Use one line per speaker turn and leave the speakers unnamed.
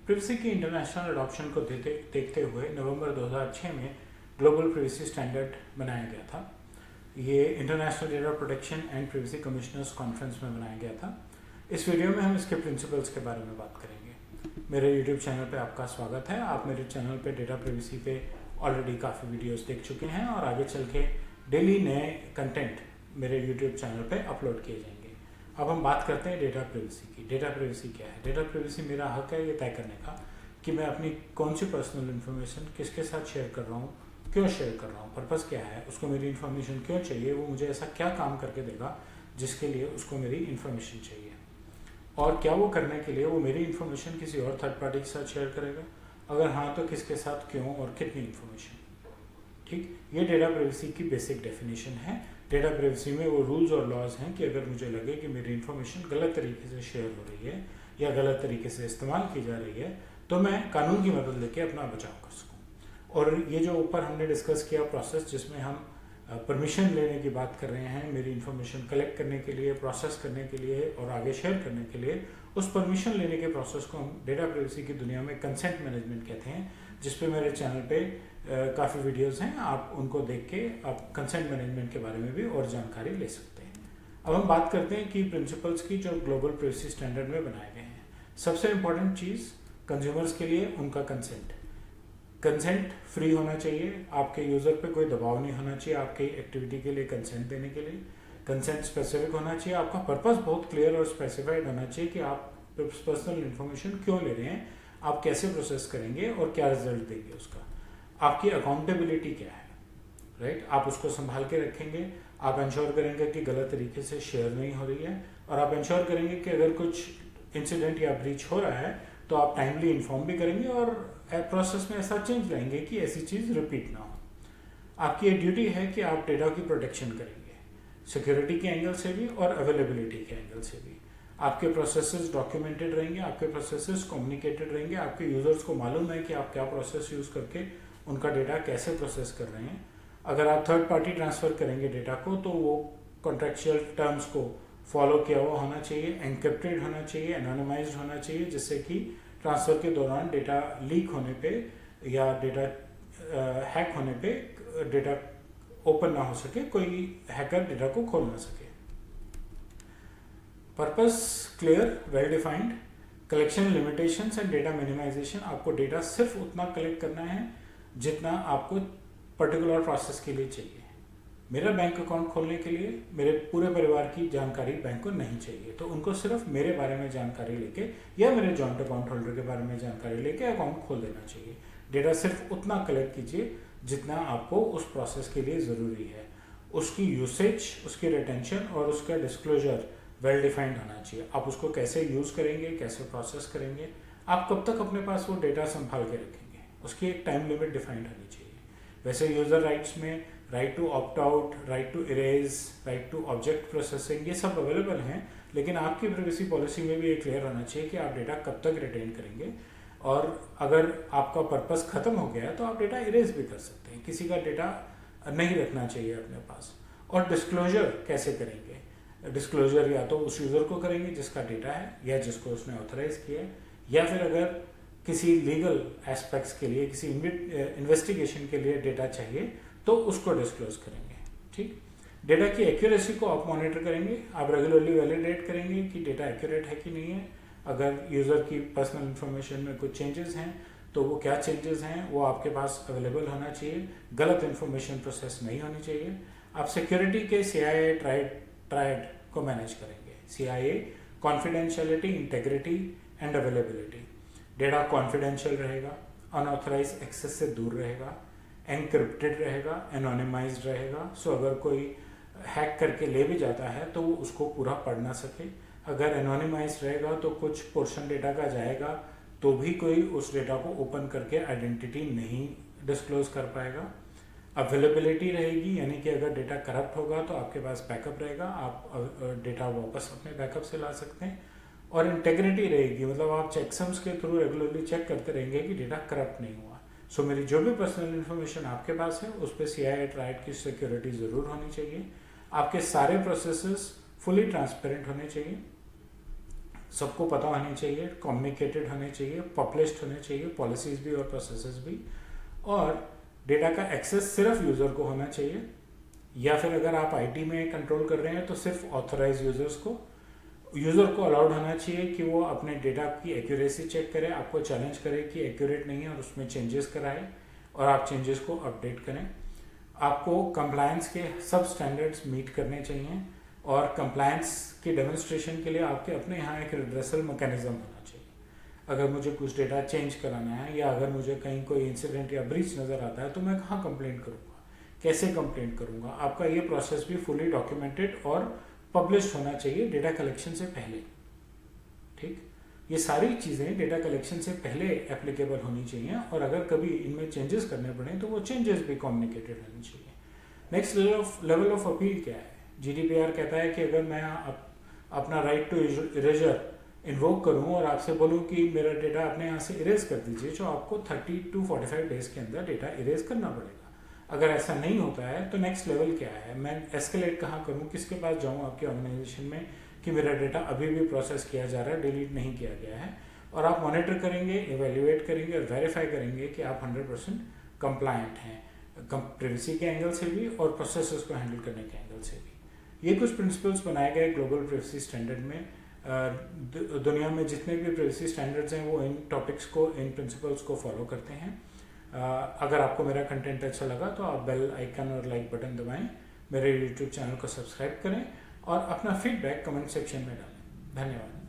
Privacy की international adoption को देखते हुए नवंबर 2006 में ग्लोबल प्रिवेसी स्टैंडर्ड बनाया गया था। ये international data protection and privacy commissioners conference में बनाया गया था। इस वीडियो में हम इसके प्रिंसिपल्स के बारे में बात करेंगे। मेरे यूट्यूब चैनल पे आपका स्वागत है। आप मेरे चैनल पे डेटा प्रिवेसी पे ऑलरेडी काफ़ी वीडियोस देख चुके हैं और आगे चल के डेली नए कंटेंट मेरे यूट्यूब चैनल पे अपलोड किए जाएंगे। अब हम बात करते हैं डेटा प्रिवेसी की। डेटा प्रिवेसी क्या है? डेटा प्रिवेसी मेरा हक है ये तय करने का कि मैं अपनी कौन सी पर्सनल इन्फॉर्मेशन किसके साथ शेयर कर रहा हूँ, क्यों शेयर कर रहा हूँ, पर्पस क्या है, उसको मेरी इन्फॉर्मेशन क्यों चाहिए, वो मुझे ऐसा क्या काम करके देगा जिसके लिए उसको मेरी इन्फॉर्मेशन चाहिए, और क्या वो करने के लिए वो मेरी इन्फॉर्मेशन किसी और थर्ड पार्टी के साथ शेयर करेगा, अगर हाँ तो किसके साथ, क्यों और कितनी इन्फॉर्मेशन। ठीक, ये डेटा प्राइवेसी की बेसिक डेफिनेशन है। डेटा प्राइवेसी में वो रूल्स और लॉज हैं कि अगर मुझे लगे कि मेरी इन्फॉर्मेशन गलत तरीके से शेयर हो रही है या गलत तरीके से इस्तेमाल की जा रही है तो मैं कानून की मदद लेके अपना बचाव कर सकूं। और ये जो ऊपर हमने डिस्कस किया प्रोसेस, जिसमें हम परमिशन लेने की बात कर रहे हैं मेरी इन्फॉर्मेशन कलेक्ट करने के लिए, प्रोसेस करने के लिए और आगे शेयर करने के लिए, उस परमिशन लेने के प्रोसेस को हम डेटा प्राइवेसी की दुनिया में कंसेंट मैनेजमेंट कहते हैं, जिस पे मेरे चैनल पे काफ़ी वीडियोस हैं। आप उनको देख के आप कंसेंट मैनेजमेंट के बारे में भी और जानकारी ले सकते हैं। अब हम बात करते हैं की प्रिंसिपल्स की जो ग्लोबल प्राइवेसी स्टैंडर्ड में बनाए गए हैं। सबसे इम्पोर्टेंट चीज़ कंज्यूमर्स के लिए उनका कंसेंट फ्री होना चाहिए। आपके यूज़र पे कोई दबाव नहीं होना चाहिए आपके एक्टिविटी के लिए कंसेंट देने के लिए। कंसेंट स्पेसिफिक होना चाहिए, आपका पर्पस बहुत क्लियर और स्पेसिफाइड होना चाहिए कि आप पर्सनल इन्फॉर्मेशन क्यों ले रहे हैं, आप कैसे प्रोसेस करेंगे और क्या रिजल्ट देंगे उसका, आपकी अकाउंटेबिलिटी क्या है, राइट। आप उसको संभाल के रखेंगे, आप इंश्योर करेंगे कि गलत तरीके से शेयर नहीं हो रही है, और आप इंश्योर करेंगे कि अगर कुछ इंसिडेंट या ब्रीच हो रहा है तो आप टाइमली इन्फॉर्म भी करेंगे और प्रोसेस में ऐसा चेंज लाएंगे कि ऐसी चीज़ रिपीट ना हो। आपकी ये ड्यूटी है कि आप डेटा की प्रोटेक्शन करेंगे, सिक्योरिटी के एंगल से भी और अवेलेबिलिटी के एंगल से भी। आपके प्रोसेसेस डॉक्यूमेंटेड रहेंगे, आपके प्रोसेसेस कम्युनिकेटेड रहेंगे, आपके यूजर्स को मालूम है कि आप क्या प्रोसेस यूज़ करके उनका डेटा कैसे प्रोसेस कर रहे हैं। अगर आप थर्ड पार्टी ट्रांसफ़र करेंगे डेटा को तो वो कॉन्ट्रेक्चुअल टर्म्स को फॉलो किया हुआ होना चाहिए, एनक्रिप्टेड होना चाहिए, एनोनिमाइज्ड होना चाहिए, जिससे कि ट्रांसफ़र के दौरान डेटा लीक होने पे या डेटा हैक होने पे डेटा ओपन ना हो सके, कोई हैकर डेटा को खोल ना सके। Purpose clear, well defined, collection limitations and data minimisation. आपको डेटा सिर्फ उतना कलेक्ट करना है जितना आपको पर्टिकुलर प्रोसेस के लिए चाहिए। मेरा बैंक अकाउंट खोलने के लिए मेरे पूरे परिवार की जानकारी बैंक को नहीं चाहिए, तो उनको सिर्फ मेरे बारे में जानकारी लेके या मेरे जॉइंट अकाउंट होल्डर के बारे में जानकारी लेके अकाउंट खोल देना चाहिए। डेटा सिर्फ उतना कलेक्ट कीजिए जितना आपको उस प्रोसेस के लिए ज़रूरी है। उसकी यूसेज, उसकी रिटेंशन और उसका डिस्क्लोजर वेल डिफाइंड होना चाहिए। आप उसको कैसे यूज़ करेंगे, कैसे प्रोसेस करेंगे, आप कब तक अपने पास वो डेटा संभाल के रखेंगे, उसकी एक टाइम लिमिट डिफाइंड होनी चाहिए। वैसे यूज़र राइट्स में right to opt out, right to erase, right to object processing, ये सब अवेलेबल हैं, लेकिन आपकी प्राइवेसी पॉलिसी में भी ये क्लियर होना चाहिए कि आप डेटा कब तक रिटेन करेंगे, और अगर आपका पर्पस खत्म हो गया है तो आप डेटा इरेज भी कर सकते हैं। किसी का डेटा नहीं रखना चाहिए अपने पास। और डिस्क्लोजर कैसे करेंगे? डिस्क्लोजर या तो उस यूज़र को करेंगे जिसका डेटा है या जिसको उसने ऑथराइज किया है, या फिर अगर किसी लीगल एस्पेक्ट्स के लिए, किसी इन्वेस्टिगेशन के लिए डेटा चाहिए तो उसको डिस्क्लोज करेंगे। ठीक, डेटा की एक्यूरेसी को आप मॉनिटर करेंगे, आप रेगुलरली वैलिडेट करेंगे कि डेटा एक्यूरेट है कि नहीं है। अगर यूज़र की पर्सनल इन्फॉर्मेशन में कुछ चेंजेस हैं तो वो क्या चेंजेस हैं वो आपके पास अवेलेबल होना चाहिए, गलत इन्फॉर्मेशन प्रोसेस नहीं होनी चाहिए। आप सिक्योरिटी के CIA ट्रायड को मैनेज करेंगे। CIA confidentiality, integrity and availability. Data confidential रहेगा, अनऑथराइज एक्सेस से दूर रहेगा, एनक्रिप्टेड रहेगा, एनोनिमाइज्ड रहेगा, सो अगर कोई हैक करके ले भी जाता है तो वो उसको पूरा पढ़ ना सके। अगर एनोनिमाइज्ड रहेगा तो कुछ पोर्शन डेटा का जाएगा तो भी कोई उस डेटा को ओपन करके आइडेंटिटी नहीं डिस्क्लोज कर पाएगा। अवेलेबिलिटी रहेगी, यानी कि अगर डेटा करप्ट होगा तो आपके पास बैकअप रहेगा, आप डेटा वापस अपने बैकअप से ला सकते हैं। और इंटेग्रिटी रहेगी, मतलब आप चेकसम्स के थ्रू रेगुलरली चेक करते रहेंगे कि डेटा करप्ट नहीं हुआ। सो मेरी जो भी पर्सनल इन्फॉर्मेशन आपके पास है उस पर CIA ट्रायड की सिक्योरिटी ज़रूर होनी चाहिए। आपके सारे प्रोसेसेस फुली ट्रांसपेरेंट होने चाहिए। सबको पता होनी चाहिए, कम्युनिकेटेड होने चाहिए, पब्लिश्ड होने चाहिए, पॉलिसीज भी और प्रोसेसेस भी। और डेटा का एक्सेस सिर्फ यूज़र को होना चाहिए, या फिर अगर आप आईटी में कंट्रोल कर रहे हैं तो सिर्फ ऑथराइज यूज़र को अलाउड होना चाहिए कि वो अपने डेटा की एक्यूरेसी चेक करे, आपको चैलेंज करे कि एक्यूरेट नहीं है और उसमें चेंजेस कराए और आप चेंजेस को अपडेट करें। आपको कंप्लायंस के सब स्टैंडर्ड्स मीट करने चाहिए और कंप्लायंस के डेमोन्स्ट्रेशन के लिए आपके अपने यहाँ एक रिड्रेसल मैकेनिज्म होना चाहिए। अगर मुझे कुछ डेटा चेंज कराना है या अगर मुझे कहीं कोई इंसिडेंट या ब्रीच नज़र आता है तो मैं कहाँ कंप्लेंट करूँगा, कैसे कंप्लेंट करूँगा। आपका ये प्रोसेस भी फुली डॉक्यूमेंटेड और पब्लिश होना चाहिए डेटा कलेक्शन से पहले। ठीक, ये सारी चीज़ें डेटा कलेक्शन से पहले एप्लीकेबल होनी चाहिए और अगर कभी इनमें चेंजेस करने पड़े तो वो चेंजेस भी कम्युनिकेटेड होनी चाहिए। नेक्स्ट लेवल ऑफ अपील क्या है? जीडीपीआर कहता है कि अगर मैं अपना राइट टू इरेजर इन्वोक करूं और आपसे बोलूं कि मेरा डेटा अपने यहाँ से इरेज कर दीजिए, तो आपको 30 to 45 डेज के अंदर डेटा इरेज करना पड़ेगा। अगर ऐसा नहीं होता है तो नेक्स्ट लेवल क्या है? मैं एस्केलेट कहाँ करूँ, किसके पास जाऊँ आपकी ऑर्गेनाइजेशन में कि मेरा डेटा अभी भी प्रोसेस किया जा रहा है, डिलीट नहीं किया गया है। और आप मॉनिटर करेंगे, एवेल्युएट करेंगे और वेरीफाई करेंगे कि आप 100% कंप्लायंट हैं, प्रिवेसी के एंगल से भी और प्रोसेसेस को हैंडल करने के एंगल से भी। ये कुछ प्रिंसिपल्स बनाए गए ग्लोबल प्रिवेसी स्टैंडर्ड में। दुनिया में जितने भी प्रिवेसी स्टैंडर्ड्स हैं वो इन टॉपिक्स को, इन प्रिंसिपल्स को फॉलो करते हैं। अगर आपको मेरा कंटेंट अच्छा लगा तो आप बेल आइकन और लाइक बटन दबाएं, मेरे यूट्यूब चैनल को सब्सक्राइब करें और अपना फीडबैक कमेंट सेक्शन में डालें। धन्यवाद।